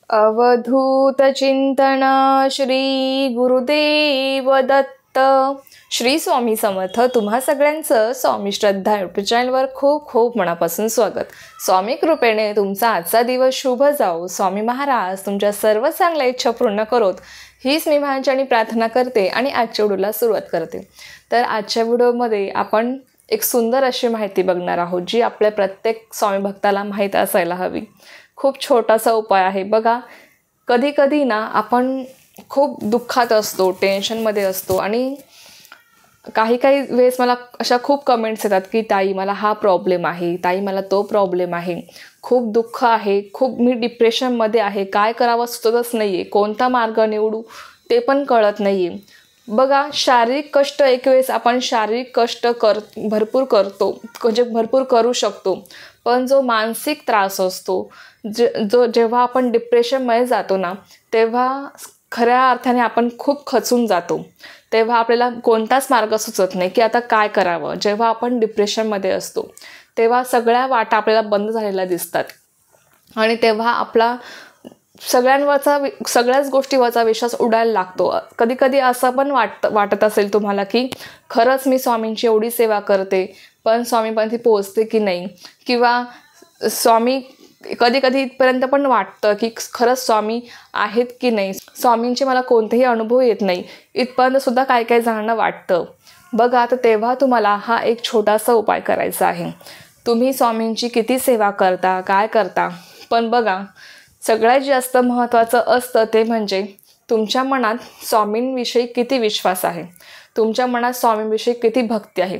अवधूत चिंतन श्री गुरुदेव दत्त. श्री स्वामी समर्थ. तुम्हा सगळ्यांचं स्वामी श्रद्धा यूट्यूब चॅनलवर खूप खूप मनापासून स्वागत. स्वामी कृपेने तुमचा आजचा दिवस शुभ जाओ. स्वामी महाराज तुमच्या सर्व चांगल्या इच्छा पूर्ण करोत, हीच मी माझ्याने प्रार्थना करते आणि आजच्या व्हिडिओला सुरुवात करते. तर आजच्या व्हिडिओमध्ये आपण एक सुंदर अशी माहिती बघणार आहोत, जी आपल्या प्रत्येक स्वामी भक्ताला माहीत असायला हवी. खूप छोटासा उपाय आहे बघा. कधी कधी ना आपण खूप दुःखात असतो, टेन्शनमध्ये असतो आणि काही वेळेस मला अशा खूप कमेंट्स येतात की ताई मला हा प्रॉब्लेम आहे, ताई मला तो प्रॉब्लेम आहे, खूप दुःख आहे, खूप मी डिप्रेशनमध्ये आहे, काय करावं सुचतच नाही आहे, कोणता मार्ग निवडू ते पण कळत नाही आहे. बघा, शारीरिक कष्ट एक वेळेस आपण शारीरिक कष्ट भरपूर करतो, म्हणजे भरपूर करू शकतो, पण जो मानसिक त्रास असतो, जेव्हा आपण डिप्रेशनमध्ये जातो ना, तेव्हा खऱ्या अर्थाने आपण खूप खचून जातो. तेव्हा आपल्याला कोणताच मार्ग सुचत नाही की आता काय करावं. जेव्हा आपण डिप्रेशनमध्ये असतो तेव्हा सगळ्या वाटा आपल्याला बंद झालेल्या दिसतात आणि तेव्हा आपला सगळ्याच गोष्टीवरचा विश्वास उडायला लागतो. कधी कधी असं पण वाटत असेल तुम्हाला की खरंच मी स्वामींची एवढी सेवा करते, पण स्वामीपर्यंत पोहोचते की नाही, किंवा स्वामी कधी कधी इथपर्यंत पण वाटतं की खरंच स्वामी आहेत की नाही, स्वामींचे मला कोणतेही अनुभव येत नाही, इथपर्यंत सुद्धा काही जणांना वाटतं. बघा, तर तेव्हा तुम्हाला हा एक छोटासा उपाय करायचा आहे. तुम्ही स्वामींची किती सेवा करता, काय करता, पण बघा, सगळ्यात जास्त महत्त्वाचं असतं ते म्हणजे तुमच्या मनात स्वामींविषयी किती विश्वास आहे, तुमच्या मनात स्वामींविषयी किती भक्ती आहे.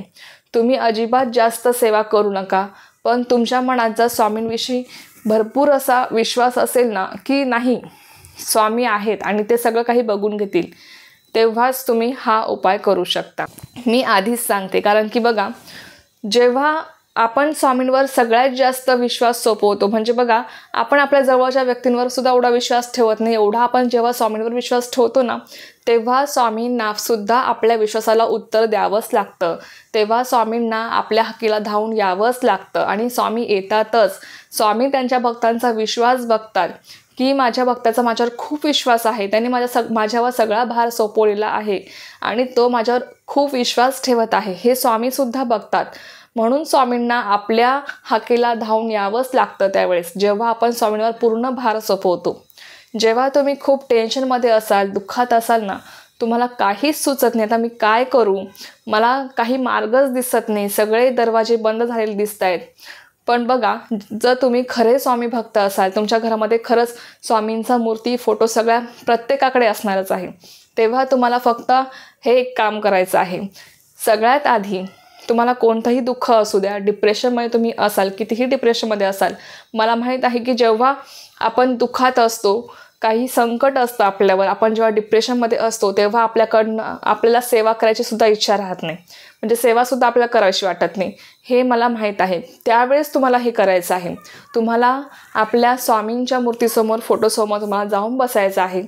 तुम्ही अजिबात जास्त सेवा करू नका, पण तुमच्या मनात जर स्वामींविषयी भरपूर असा विश्वास असेल ना की नाही स्वामी आहेत आणि ते सगळं काही बघून घेतील, तेव्हाच तुम्ही हा उपाय करू शकता. मी आधीच सांगते, कारण की बघा, जेव्हा आपण स्वामींवर सगळ्यात जास्त विश्वास सोपवतो, म्हणजे बघा, आपण आपल्या जवळच्या व्यक्तींवर सुद्धा एवढा विश्वास ठेवत नाही, एवढा आपण जेव्हा स्वामींवर विश्वास ठेवतो ना, तेव्हा स्वामींना सुद्धा आपल्या विश्वासाला उत्तर द्यावंच लागतं. तेव्हा स्वामींना आपल्या हकीला धावून यावंच लागतं आणि स्वामी येतातच. स्वामी त्यांच्या भक्तांचा विश्वास बघतात की माझ्या भक्ताचा माझ्यावर खूप विश्वास आहे, त्यांनी माझ्यावर सगळा भार सोपवलेला आहे आणि तो माझ्यावर खूप विश्वास ठेवत आहे, हे स्वामीसुद्धा बघतात. म्हणून स्वामींना आपल्या हाकेला धावून यावंच लागतं त्यावेळेस, जेव्हा आपण स्वामींवर पूर्ण भार सोपवतो. जेव्हा तुम्ही खूप टेन्शनमध्ये असाल, दुःखात असाल ना, तुम्हाला काहीच सुचत नाही, आता मी काय करू, मला काही मार्गच दिसत नाही, सगळे दरवाजे बंद झालेले दिसत आहेत. पण बघा, जर तुम्ही खरे स्वामी भक्त असाल, तुमच्या घरामध्ये खरंच स्वामींचा मूर्ती, फोटो सगळ्या प्रत्येकाकडे असणारच आहे, तेव्हा तुम्हाला फक्त हे एक काम करायचं आहे. सगळ्यात आधी तुम्हाला कोणतंही दुःख असू द्या, डिप्रेशनमध्ये तुम्ही असाल, कितीही डिप्रेशनमध्ये असाल, मला माहीत आहे की जेव्हा आपण दुःखात असतो, काही संकट असतं आपल्यावर, आपण जेव्हा डिप्रेशनमध्ये असतो तेव्हा आपल्याला सेवा करायची सुद्धा इच्छा राहत नाही, म्हणजे सेवासुद्धा आपल्याला करावीशी वाटत नाही, हे मला माहीत आहे. त्यावेळेस तुम्हाला हे करायचं आहे. तुम्हाला आपल्या स्वामींच्या मूर्तीसमोर, फोटोसमोर तुम्हाला जाऊन बसायचं आहे,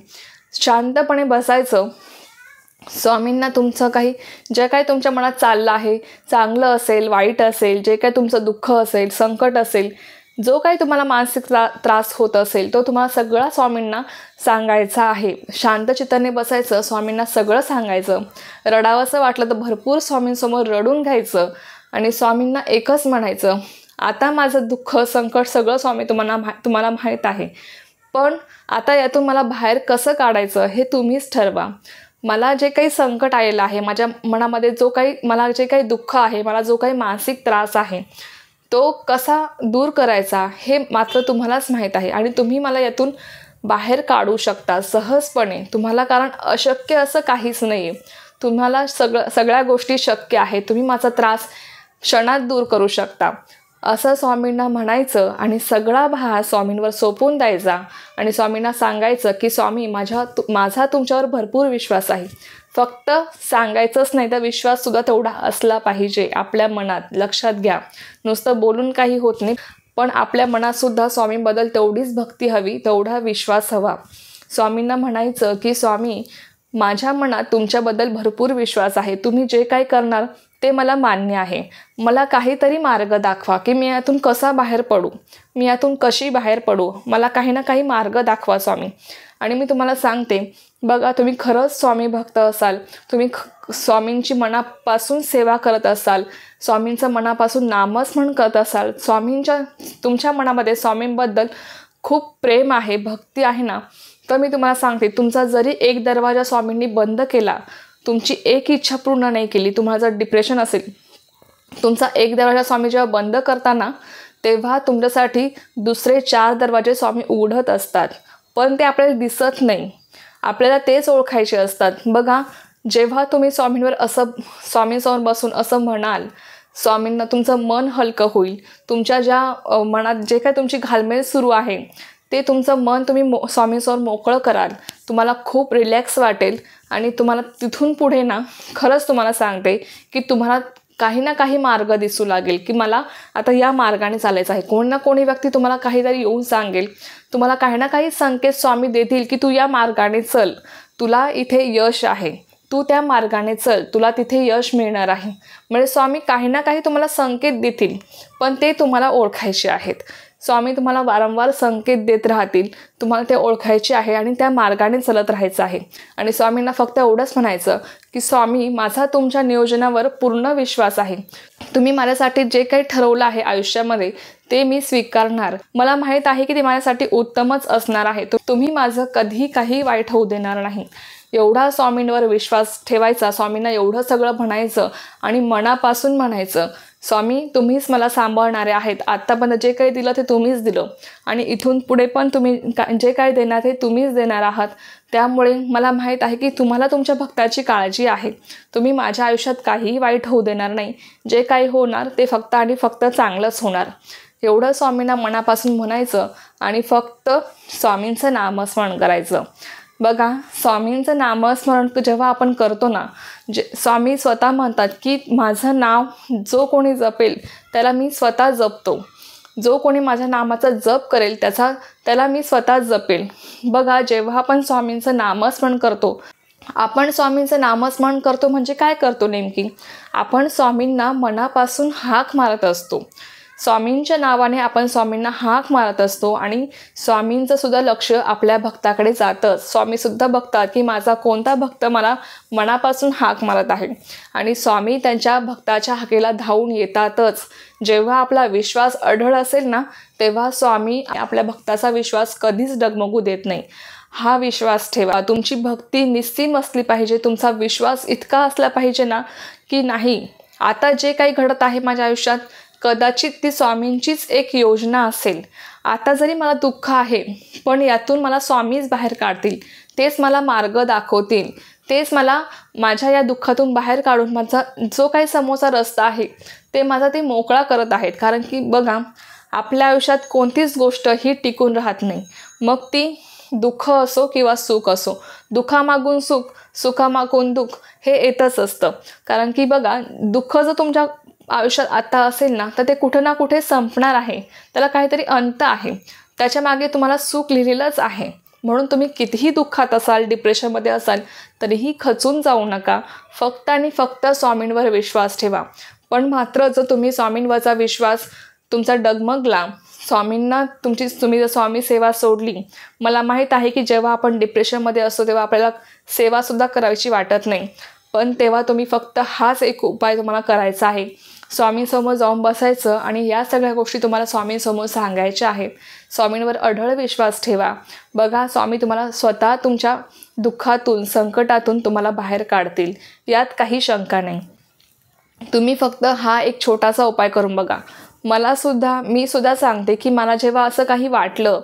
शांतपणे बसायचं. स्वामींना तुमचं जे काही तुमच्या मनात चाललं आहे, चांगलं असेल, वाईट असेल, जे काही तुमचं दुःख असेल, संकट असेल, जो काही तुम्हाला मानसिक त्रास होत असेल, तो तुम्हाला सगळा स्वामींना सांगायचा आहे. शांत चित्ताने बसायचं, स्वामींना सगळं सांगायचं. रडावंसं वाटलं तर भरपूर स्वामींसमोर रडून घ्यायचं आणि स्वामींना एकच म्हणायचं, आता माझं दुःख, संकट सगळं स्वामी तुम्हाला माहीत आहे, पण आता यातून मला बाहेर कसं काढायचं हे तुम्हीच ठरवा. मला जे काही संकट आलेलं आहे, माझ्या मनामध्ये मला जे काही दुःख आहे, मला जो काही मानसिक त्रास आहे, तो कसा दूर करायचा हे मात्र तुम्हालाच माहीत आहे आणि तुम्ही मला यातून बाहेर काढू शकता सहजपणे. तुम्हाला, कारण अशक्य असं काहीच नाही आहे, तुम्हाला सगळ्या गोष्टी शक्य आहेत. तुम्ही माझा त्रास क्षणात दूर करू शकता, असं स्वामींना म्हणायचं आणि सगळा भार स्वामींवर सोपवून द्यायचा आणि स्वामींना सांगायचं की स्वामी, माझा तुमच्यावर भरपूर विश्वास आहे. फक्त सांगायचंच नाही, तर विश्वाससुद्धा तेवढा असला पाहिजे आपल्या मनात. लक्षात घ्या, नुसतं बोलून काही होत नाही, पण आपल्या मनातसुद्धा स्वामींबद्दल तेवढीच भक्ती हवी, तेवढा विश्वास हवा. स्वामींना म्हणायचं की स्वामी, माझ्या मनात तुमच्याबद्दल भरपूर विश्वास आहे, तुम्ही जे काही करणार ते मला मान्य आहे. मला काहीतरी मार्ग दाखवा की मी यातून कसा बाहेर पडू, मी यातून कशी बाहेर पडू. मला काही ना काही मार्ग दाखवा स्वामी. आणि मी तुम्हाला सांगते बघा, तुम्ही खरंच स्वामी भक्त असाल, तुम्ही स्वामींची मनापासून सेवा करत असाल, स्वामींचं मनापासून नामस्मरण करत असाल, तुमच्या मनामध्ये स्वामींबद्दल खूप प्रेम आहे, भक्ती आहे ना, तर मी तुम्हाला सांगते तुमचा जरी एक दरवाजा स्वामींनी बंद केला, तुमची एक इच्छा पूर्ण नाही केली, तुम्हाला जर डिप्रेशन असेल, तुमचा एक दरवाजा स्वामी जेव्हा बंद करताना तेव्हा तुमच्यासाठी दुसरे 4 दरवाजे स्वामी उघडत असतात. पण ते आपल्याला दिसत नाही, आपल्याला तेच ओळखायचे असतात. बघा, जेव्हा तुम्ही स्वामींसमोर बसून असं म्हणाल, स्वामींना तुमचं मन हलकं होईल. तुमच्या ज्या मनात जे काही तुमची घालमेल सुरू आहे ते तुमचं मन तुम्ही स्वामींसमोर मोकळं कराल, तुम्हाला खूप रिलॅक्स वाटेल. आणि तुम्हाला तिथून पुढे ना, खरंच तुम्हाला सांगते की तुम्हाला काही ना काही मार्ग दिसू लागेल की मला आता या मार्गाने चालायचं आहे. कोणी ना कोणी व्यक्ती तुम्हाला काहीतरी येऊन सांगेल, तुम्हाला काही ना काही संकेत स्वामी देतील की तू या मार्गाने चल, तुला इथे यश आहे, तू त्या मार्गाने चल, तुला तिथे यश मिळणार आहे. म्हणजे स्वामी काही ना काही तुम्हाला संकेत देतील, पण ते तुम्हाला ओळखायचे आहेत. स्वामी तुम्हाला वारंवार संकेत देत राहतील, तुम्हाला ते ओळखायचे आहे आणि त्या मार्गाने चालत राहायचं आहे. आणि स्वामींना फक्त एवढंच म्हणायचं की स्वामी, माझा तुमच्या नियोजनावर पूर्ण विश्वास आहे. तुम्ही माझ्यासाठी जे काही ठरवलं आहे आयुष्यामध्ये ते मी स्वीकारणार. मला माहीत आहे की ते माझ्यासाठी उत्तमच असणार आहे. तुम्ही माझं कधी काही वाईट होऊ देणार नाही. एवढा स्वामींवर विश्वास ठेवायचा, स्वामींना एवढं सगळं म्हणायचं आणि मनापासून म्हणायचं, स्वामी तुम्हीच मला सांभाळणारे आहेत. आत्तापर्यंत जे काही दिलं ते तुम्हीच दिलं आणि इथून पुढे पण तुम्ही जे काही देणार ते तुम्हीच देणार आहात. त्यामुळे मला माहीत आहे की तुम्हाला तुमच्या भक्ताची काळजी आहे. तुम्ही माझ्या आयुष्यात काहीही वाईट होऊ देणार नाही. जे काही होणार ते फक्त आणि फक्त चांगलंच होणार. एवढं स्वामींना मनापासून म्हणायचं आणि फक्त स्वामींचं नामस्मरण करायचं. बघा, स्वामींचं नामस्मरण जेव्हा आपण करतो ना, स्वामी स्वतः म्हणतात की माझं नाव जो कोणी जपेल त्याला मी स्वतः जपतो. जो कोणी माझ्या नामाचा जप करेल त्याला मी स्वतः जपेल. बघा, जेव्हा आपण स्वामींचं नामस्मरण करतो, आपण स्वामींचं नामस्मरण करतो म्हणजे काय करतो नेमकी? आपण स्वामींना मनापासून हाक मारत असतो. स्वामींच्या नावाने आपण स्वामींना हाक मारत असतो आणि स्वामींचं सुद्धा लक्ष आपल्या भक्ताकडे जातंच. स्वामीसुद्धा बघतात की माझा कोणता भक्त मला मनापासून हाक मारत आहे आणि स्वामी त्यांच्या भक्ताच्या हाकेला धावून येतातच. जेव्हा आपला विश्वास अढळ असेल ना, तेव्हा स्वामी आपल्या भक्ताचा विश्वास कधीच डगमगू देत नाही. हा विश्वास ठेवा. तुमची भक्ती निस्सीम असली पाहिजे. तुमचा विश्वास इतका असला पाहिजे ना की नाही, आता जे काही घडत आहे माझ्या आयुष्यात कदाचित ती स्वामींचीच एक योजना असेल. आता जरी मला दुःख आहे, पण यातून मला स्वामीच बाहेर काढतील, तेच मला मार्ग दाखवतील, तेच मला माझ्या या दुःखातून बाहेर काढून माझा जो काही समोरचा रस्ता आहे ते मोकळा करत आहेत. कारण की बघा, आपल्या आयुष्यात कोणतीच गोष्ट ही टिकून राहत नाही. मग ती दुःख असो किंवा सुख असो, दुःखामागून सुख, सुखामागून दुःख हे येतच असतं. कारण की बघा, दुःख जर तुमच्या आयुष्यात आता असेल ना, तर ते कुठं ना कुठे संपणार आहे. त्याला काहीतरी अंत आहे. त्याच्या मागे तुम्हाला सुख लिहिलेलंच आहे. म्हणून तुम्ही कितीही दुःखात असाल, डिप्रेशनमध्ये असाल, तरीही खचून जाऊ नका. फक्त आणि फक्त स्वामींवर विश्वास ठेवा. पण मात्र जर तुम्ही स्वामींवरचा विश्वास तुमचा डगमगला, तुम्ही जर स्वामी सेवा सोडली, मला माहीत आहे की जेव्हा आपण डिप्रेशनमध्ये असतो तेव्हा आपल्याला सेवासुद्धा करायची वाटत नाही. पण तेव्हा तुम्ही फक्त हाच एक उपाय तुम्हाला करायचा आहे. स्वामींसमोर जाऊन बसायचं आणि या सगळ्या गोष्टी तुम्हाला स्वामींसमोर सांगायच्या आहेत. स्वामींवर अढळ विश्वास ठेवा. बघा, स्वामी तुम्हाला स्वतः तुमच्या दुःखातून, संकटातून तुम्हाला बाहेर काढतील, यात काही शंका नाही. तुम्ही फक्त हा एक छोटासा उपाय करून बघा. मी सुद्धा सांगते की मला जेव्हा असं काही वाटलं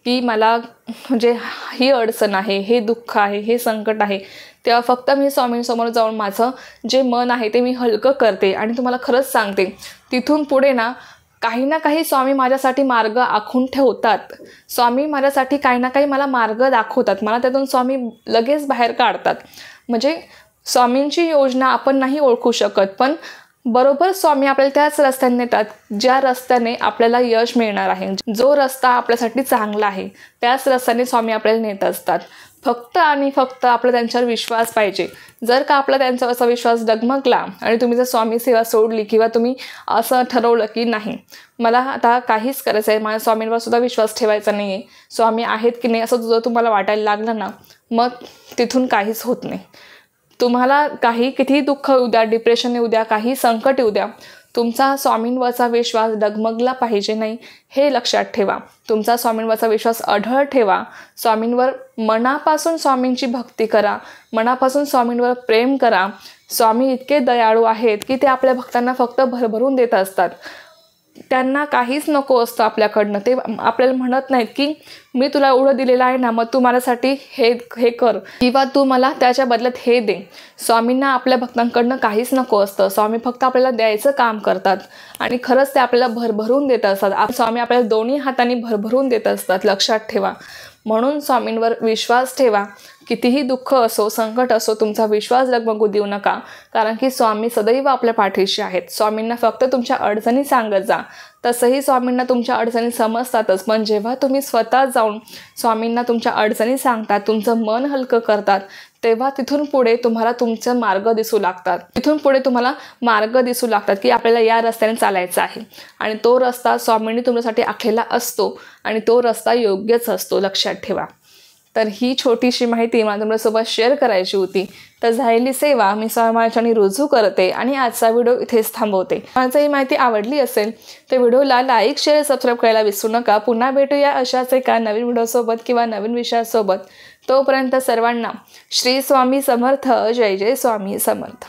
की मला म्हणजे ही अडचण आहे, हे दुःख आहे, हे संकट आहे, तेव्हा फक्त मी स्वामींसमोर जाऊन माझं जे मन आहे ते मी हलकं करते. आणि तुम्हाला खरंच सांगते, तिथून पुढे ना काही स्वामी माझ्यासाठी मार्ग आखून ठेवतात. स्वामी माझ्यासाठी काही ना काही मला मार्ग दाखवतात. मला त्यातून स्वामी लगेच बाहेर काढतात. म्हणजे स्वामींची योजना आपण नाही ओळखू शकत, पण बरोबर स्वामी आपल्याला त्याच रस्त्याने नेतात ज्या रस्त्याने आपल्याला यश मिळणार आहे, जो रस्ता आपल्यासाठी चांगला आहे त्याच रस्त्याने स्वामी आपल्याला नेत असतात. फक्त आणि फक्त आपला त्यांच्यावर विश्वास पाहिजे. जर का आपला त्यांच्यावरचा विश्वास डगमगला आणि तुम्ही जर स्वामी सेवा सोडली किंवा तुम्ही असं ठरवलं की नाही मला आता काहीच करायचं आहे, माझ्या स्वामींवर सुद्धा विश्वास ठेवायचा नाही आहे, स्वामी आहेत की नाही असं जर तुम्हाला वाटायला लागलं ना, मग तिथून काहीच होत नाही. तुम्हाला कितीही दुःख येऊ द्या, डिप्रेशन येऊ द्या, काही संकट येऊ द्या, तुमचा स्वामींवरचा विश्वास डगमगला पाहिजे नाही हे लक्षात ठेवा. तुमचा स्वामींवरचा विश्वास अढळ ठेवा. स्वामींवर मनापासून स्वामींची भक्ती करा, मनापासून स्वामींवर प्रेम करा. स्वामी इतके दयाळू आहेत की ते आपल्या भक्तांना फक्त भरभरून देत असतात. त्यांना काहीच नको असतं आपल्याकडनं. ते आपल्याला म्हणत नाहीत की मी तुला एवढं दिलेलं आहे ना, मग तू माझ्यासाठी हे कर किंवा तू मला त्याच्या बदल्यात हे दे. स्वामींना आपल्या भक्तांकडनं काहीच नको असतं. स्वामी फक्त आपल्याला द्यायचं काम करतात आणि खरंच ते आपल्याला भरभरून देत असतात. स्वामी आपल्याला दोन्ही हातांनी भरभरून देत असतात, लक्षात ठेवा. म्हणून स्वामींवर विश्वास ठेवा. कितीही दुःख असो, संकट असो, तुमचा विश्वास डगमगू देऊ नका, कारण की स्वामी सदैव आपल्या पाठीशी आहेत. स्वामींना फक्त तुमच्या अडचणी सांगत जा. तसंही स्वामींना तुमच्या अडचणी समजतातच, पण जेव्हा तुम्ही स्वतः जाऊन स्वामींना तुमच्या अडचणी सांगतात, तुमचं मन हलकं करतात, तेव्हा तिथून पुढे तुम्हाला तुमचे मार्ग दिसू लागतात. तिथून पुढे तुम्हाला मार्ग दिसू लागतात की आपल्याला या रस्त्याने चालायचं आहे आणि तो रस्ता स्वामींनी तुमच्यासाठी आखलेला असतो आणि तो रस्ता योग्यच असतो, लक्षात ठेवा. तर ही छोटीशी माहिती मला तुमच्यासोबत शेअर करायची होती. तर झालेली सेवा मी स्वामींच्यानी रुजू करते आणि आजचा व्हिडिओ इथेच थांबवते. मला ही माहिती आवडली असेल तर व्हिडिओला लाईक, शेअर, सबस्क्राईब करायला विसरू नका. पुन्हा भेटूया अशाच एका नवीन व्हिडिओसोबत किंवा नवीन विषयासोबत. तोपर्यंत सर्वांना श्री स्वामी समर्थ. जय जय स्वामी समर्थ.